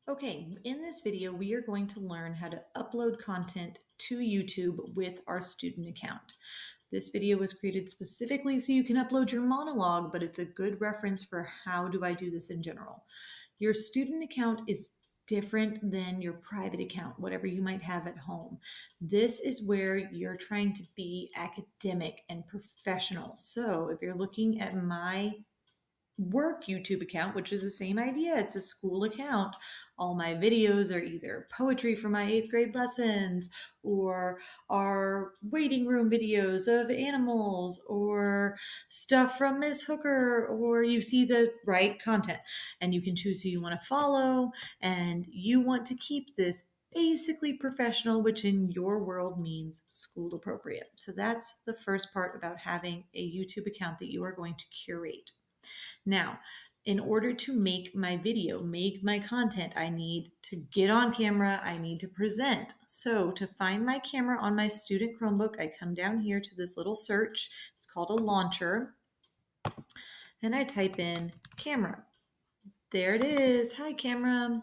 Okay, in this video, we are going to learn how to upload content to YouTube with our student account. This video was created specifically so you can upload your monologue, but it's a good reference for how do I do this in general. Your student account is different than your private account, whatever you might have at home. This is where you're trying to be academic and professional. So if you're looking at my work YouTube account, which is the same idea. It's a school account. All my videos are either poetry for my 8th grade lessons or are waiting room videos of animals or stuff from Miss Hooker, or you see the right content and you can choose who you want to follow, and you want to keep this basically professional, which in your world means school appropriate. So that's the first part about having a YouTube account that you are going to curate. Now, in order to make my video, make my content, I need to get on camera, I need to present. So to find my camera on my student Chromebook, I come down here to this little search. It's called a launcher. And I type in camera. There it is. Hi, camera.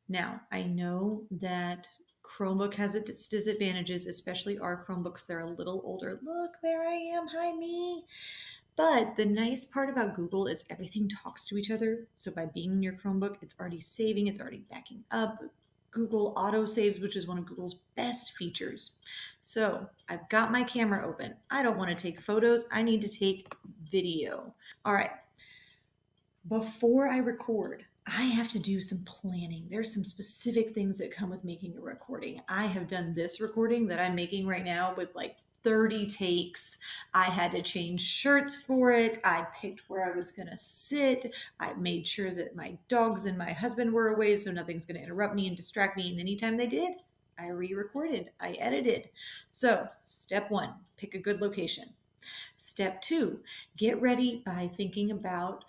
Now, I know that Chromebook has its disadvantages, especially our Chromebooks. They're a little older. Look, there I am. Hi, me. But the nice part about Google is everything talks to each other. So by being in your Chromebook, it's already saving, it's already backing up. Google auto saves, which is one of Google's best features. So I've got my camera open. I don't want to take photos. I need to take video. All right. Before I record, I have to do some planning. There's some specific things that come with making a recording. I have done this recording that I'm making right now with like 30 takes. I had to change shirts for it. I picked where I was going to sit. I made sure that my dogs and my husband were away so nothing's going to interrupt me and distract me. And anytime they did, I re-recorded, I edited. So step 1, pick a good location. Step 2, get ready by thinking about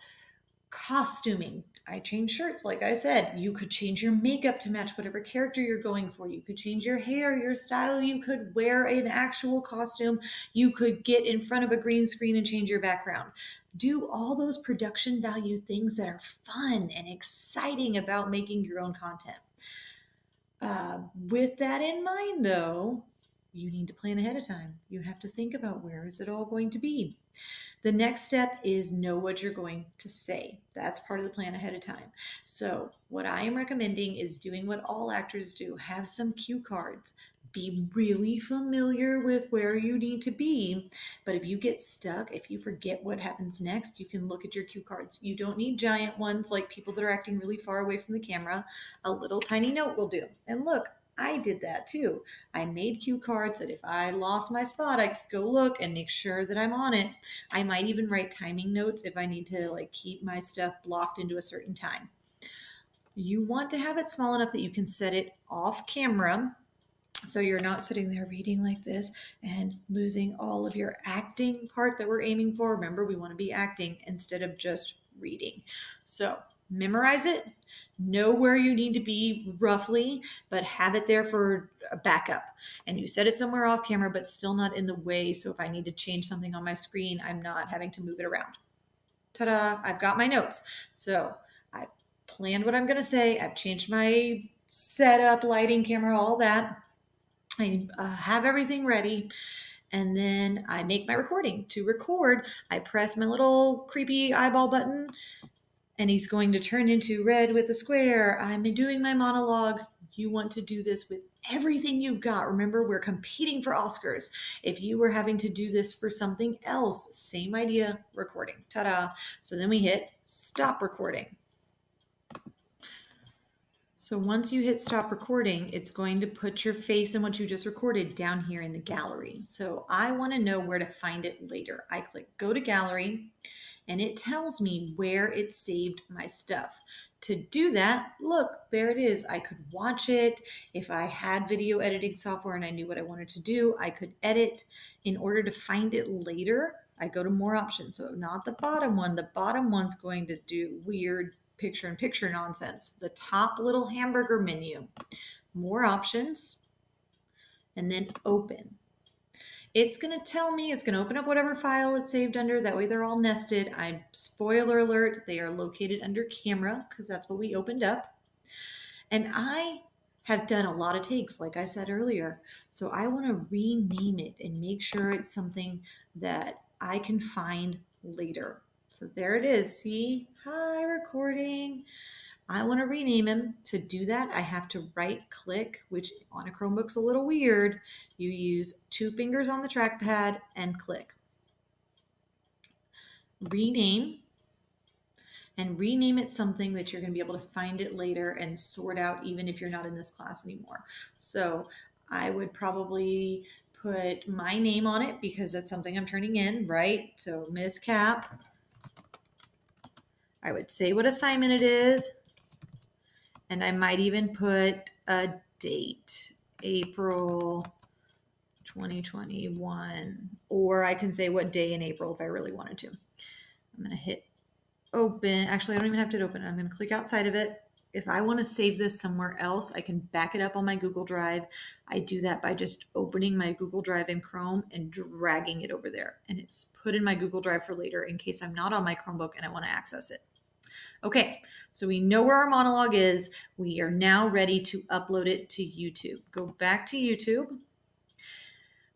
costuming. I change shirts, like I said. You could change your makeup to match whatever character you're going for. You could change your hair, your style. You could wear an actual costume. You could get in front of a green screen and change your background. Do all those production value things that are fun and exciting about making your own content. With that in mind, though, you need to plan ahead of time. You have to think about where is it all going to be. The next step is know what you're going to say. That's part of the plan ahead of time. So what I am recommending is doing what all actors do. Have some cue cards. Be really familiar with where you need to be. But if you get stuck, if you forget what happens next, you can look at your cue cards. You don't need giant ones like people that are acting really far away from the camera. A little tiny note will do. And look, I did that too. I made cue cards that if I lost my spot, I could go look and make sure that I'm on it. I might even write timing notes if I need to like keep my stuff blocked into a certain time. You want to have it small enough that you can set it off camera, so you're not sitting there reading like this and losing all of your acting part that we're aiming for. Remember, we want to be acting instead of just reading. So memorize it, know where you need to be roughly, but have it there for a backup. And you set it somewhere off camera, but still not in the way. So if I need to change something on my screen, I'm not having to move it around. Ta-da, I've got my notes. So I planned what I'm going to say. I've changed my setup, lighting, camera, all that. I have everything ready. And then I make my recording. To record, I press my little creepy eyeball button, and he's going to turn into red with a square. I'm doing my monologue. You want to do this with everything you've got. Remember, we're competing for Oscars. If you were having to do this for something else, same idea, recording. Ta-da. So then we hit stop recording. So once you hit stop recording, it's going to put your face and what you just recorded down here in the gallery. So I want to know where to find it later. I click go to gallery, and it tells me where it saved my stuff. To do that, look, there it is. I could watch it. If I had video editing software and I knew what I wanted to do, I could edit. In order to find it later, I go to more options. So not the bottom one. The bottom one's going to do weird picture-in-picture nonsense. The top little hamburger menu, more options, and then open. It's going to tell me, it's going to open up whatever file it's saved under. That way they're all nested. Spoiler alert, they are located under camera because that's what we opened up. And I have done a lot of takes, like I said earlier. So I want to rename it and make sure it's something that I can find later. So there it is. See? Hi, recording. I want to rename him. To do that, I have to right click, which on a Chromebook's a little weird. You use 2 fingers on the trackpad and click. Rename. And rename it something that you're going to be able to find it later and sort out even if you're not in this class anymore. So I would probably put my name on it because that's something I'm turning in, right? So Miss Cap. I would say what assignment it is. And I might even put a date, April 2021. Or I can say what day in April if I really wanted to. I'm going to hit open. Actually, I don't even have to hit open. I'm going to click outside of it. If I want to save this somewhere else, I can back it up on my Google Drive. I do that by just opening my Google Drive in Chrome and dragging it over there. And it's put in my Google Drive for later in case I'm not on my Chromebook and I want to access it. Okay, so we know where our monologue is. We are now ready to upload it to YouTube. Go back to YouTube.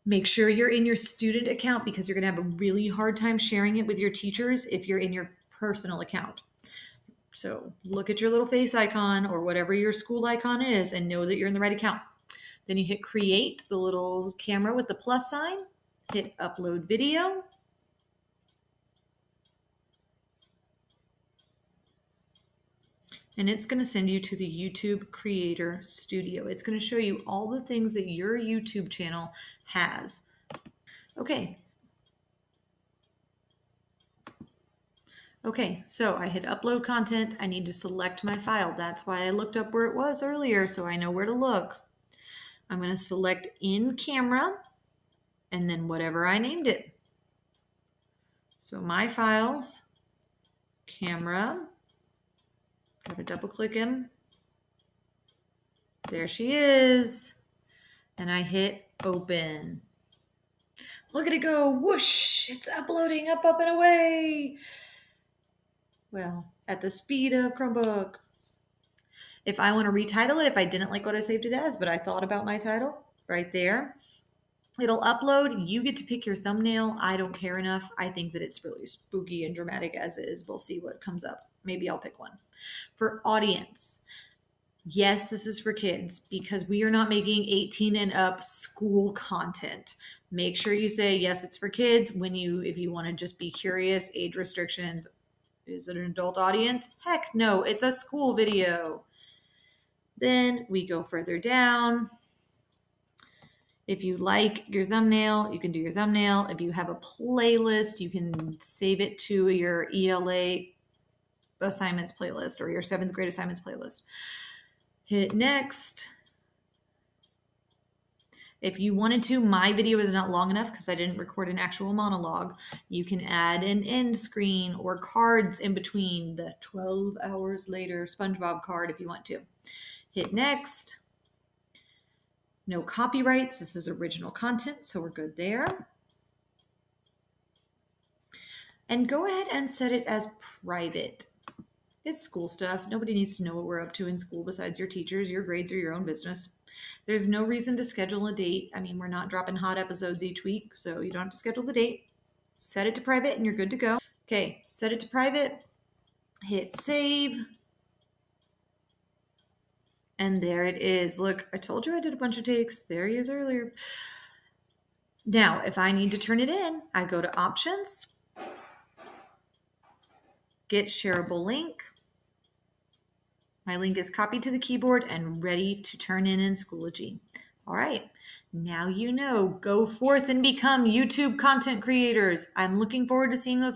Make sure you're in your student account because you're going to have a really hard time sharing it with your teachers if you're in your personal account. So look at your little face icon or whatever your school icon is and know that you're in the right account. Then you hit create, the little camera with the plus sign, hit upload video. And it's going to send you to the YouTube Creator Studio. It's going to show you all the things that your YouTube channel has. Okay. Okay, so I hit upload content. I need to select my file. That's why I looked up where it was earlier, so I know where to look. I'm going to select in camera and then whatever I named it. So my files, camera, got to double click in. There she is. And I hit open. Look at it go, whoosh, it's uploading up, up, and away. Well, at the speed of Chromebook. If I want to retitle it, if I didn't like what I saved it as, but I thought about my title, right there, it'll upload. You get to pick your thumbnail. I don't care enough. I think that it's really spooky and dramatic as is. We'll see what comes up. Maybe I'll pick one. For audience, yes, this is for kids because we are not making 18 and up school content. Make sure you say, yes, it's for kids. If you want to just be curious, age restrictions, is it an adult audience? Heck no, it's a school video. Then we go further down. If you like your thumbnail, you can do your thumbnail. If you have a playlist, you can save it to your ELA assignments playlist or your 7th grade assignments playlist. Hit next. If you wanted to, my video is not long enough because I didn't record an actual monologue. You can add an end screen or cards in between, the 12 hours later SpongeBob card if you want to. Hit next. No copyrights. This is original content, so we're good there. And go ahead and set it as private. It's school stuff. Nobody needs to know what we're up to in school besides your teachers. Your grades are your own business. There's no reason to schedule a date. I mean, we're not dropping hot episodes each week, so you don't have to schedule the date. Set it to private and you're good to go. Okay, set it to private. Hit save. And there it is. Look, I told you I did a bunch of takes. There he is earlier. Now, if I need to turn it in, I go to options, get shareable link. My link is copied to the keyboard and ready to turn in Schoology. All right, now you know. Go forth and become YouTube content creators. I'm looking forward to seeing those